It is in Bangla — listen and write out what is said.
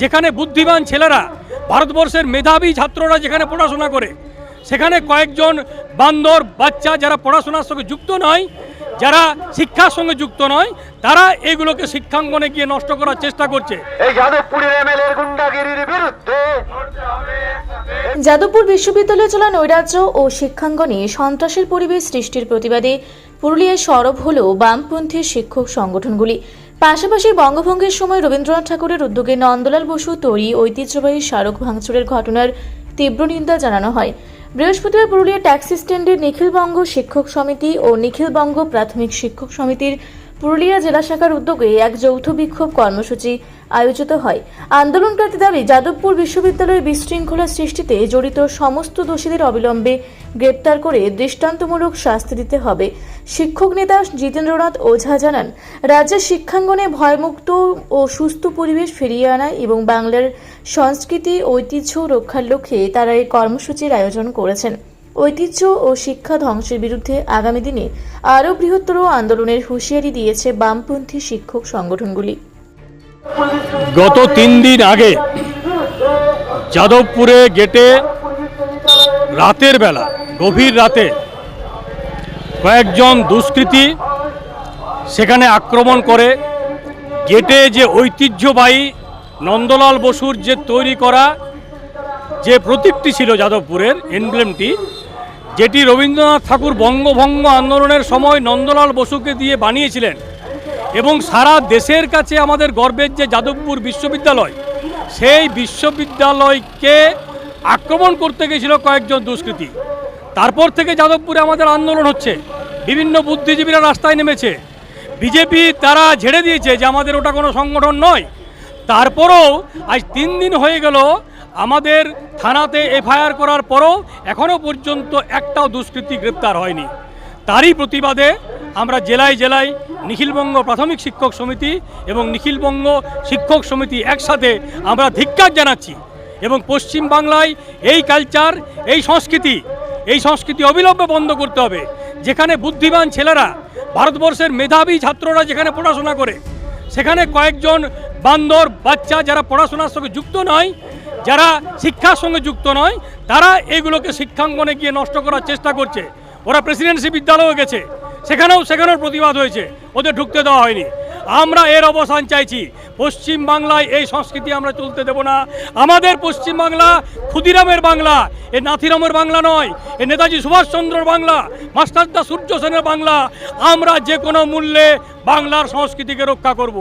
যেখানে বুদ্ধিমান ছেলেরা, ভারতবর্ষের মেধাবী ছাত্ররা যেখানে পড়াশোনা করে, সেখানে কয়েকজন বান্দর বাচ্চা যারা পড়াশোনার সঙ্গে যুক্ত নয়, যারা শিক্ষার সঙ্গে যুক্ত নয়, তারা এগুলোকে শিক্ষাঙ্গনে গিয়ে নষ্ট করার চেষ্টা করছে। যাদবপুর বিশ্ববিদ্যালয়ে চলা নৈরাজ্য ও শিক্ষাঙ্গনে সন্ত্রাসের পরিবেশ সৃষ্টির প্রতিবাদে পুরুলিয়ায় সরব হল বামপন্থী শিক্ষক সংগঠনগুলি। পাশাপাশি বঙ্গভঙ্গের সময় রবীন্দ্রনাথ ঠাকুরের উদ্যোগে নন্দলাল বসু তৈরি ঐতিহ্যবাহী স্মারক ভাঙচুরের ঘটনার তীব্র নিন্দা জানানো হয়। বৃহস্পতিবার পুরুলিয়া ট্যাক্সি স্ট্যান্ডে নিখিলবঙ্গ শিক্ষক সমিতি ও নিখিলবঙ্গ প্রাথমিক শিক্ষক সমিতির পুরুলিয়া জেলা শাখার উদ্যোগে এক যৌথ বিক্ষোভ কর্মসূচি আয়োজিত হয়। আন্দোলনকারী দাবি, যাদবপুর বিশ্ববিদ্যালয়ের বিশৃঙ্খলা সৃষ্টিতে জড়িত সমস্ত দোষীদের অবিলম্বে গ্রেপ্তার করে দৃষ্টান্তমূলক শাস্তি দিতে হবে। শিক্ষক নেতা জিতেন্দ্রনাথ ওঝা জানান, রাজ্যের শিক্ষাঙ্গনে ভয়মুক্ত ও সুস্থ পরিবেশ ফিরিয়ে আনা এবং বাংলার সংস্কৃতি ঐতিহ্য রক্ষার লক্ষ্যে তারা এই কর্মসূচির আয়োজন করেছেন। ঐতিহ্য ও শিক্ষা ধ্বংসের বিরুদ্ধে আগামী দিনে আরও বৃহত্তর আন্দোলনের হুঁশিয়ারি দিয়েছে বামপন্থী শিক্ষক সংগঠনগুলি। গত 3 দিন আগে যাদবপুরে গেটে রাতের বেলা, গভীর রাতে কয়েকজন দুষ্কৃতী সেখানে আক্রমণ করে গেটে যে ঐতিহ্যবাহী নন্দলাল বসুর যে তৈরি করা যে প্রতীকটি ছিল যাদবপুরের এমব্লেমটি, যেটি রবীন্দ্রনাথ ঠাকুর বঙ্গভঙ্গ আন্দোলনের সময় নন্দলাল বসুকে দিয়ে বানিয়েছিলেন, এবং সারা দেশের কাছে আমাদের গর্বের যে যাদবপুর বিশ্ববিদ্যালয়, সেই বিশ্ববিদ্যালয়কে আক্রমণ করতে গিয়েছিল কয়েকজন দুষ্কৃতী। তারপর থেকে যাদবপুরে আমাদের আন্দোলন হচ্ছে, বিভিন্ন বুদ্ধিজীবীরা রাস্তায় নেমেছে, বিজেপি তারা ঝেড়ে দিয়েছে যে আমাদের ওটা কোনো সংগঠন নয়। তারপরেও আজ 3 দিন হয়ে গেল আমাদের থানাতে এফআইআর করার পরও এখনও পর্যন্ত একটাও দুষ্কৃতী গ্রেপ্তার হয়নি। তারই প্রতিবাদে আমরা জেলায় জেলায় নিখিলবঙ্গ প্রাথমিক শিক্ষক সমিতি এবং নিখিলবঙ্গ শিক্ষক সমিতি একসাথে আমরা ধিক্কার জানাচ্ছি, এবং পশ্চিম বাংলায় এই কালচার, এই সংস্কৃতি অবিলম্বে বন্ধ করতে হবে। যেখানে বুদ্ধিমান ছেলেরা, ভারতবর্ষের মেধাবী ছাত্ররা যেখানে পড়াশোনা করে, সেখানে কয়েকজন বান্দর বাচ্চা যারা পড়াশোনার সঙ্গে যুক্ত নয়, যারা শিক্ষার সঙ্গে যুক্ত নয়, তারা এগুলোকে শিক্ষাঙ্গনে গিয়ে নষ্ট করার চেষ্টা করছে। ওরা প্রেসিডেন্সি বিদ্যালয়েও গেছে, সেখানেও প্রতিবাদ হয়েছে, ওদের ঢুকতে দেওয়া হয়নি। আমরা এর অবসান চাইছি। পশ্চিম বাংলায় এই সংস্কৃতি আমরা চলতে দেব না। আমাদের পশ্চিম বাংলা ক্ষুদিরামের বাংলা, এ নাথিরামের বাংলা নয়, এ নেতাজি সুভাষচন্দ্রের বাংলা, মাস্টারদা সূর্য সেনের বাংলা। আমরা যে কোনো মূল্যে বাংলার সংস্কৃতিকে রক্ষা করব।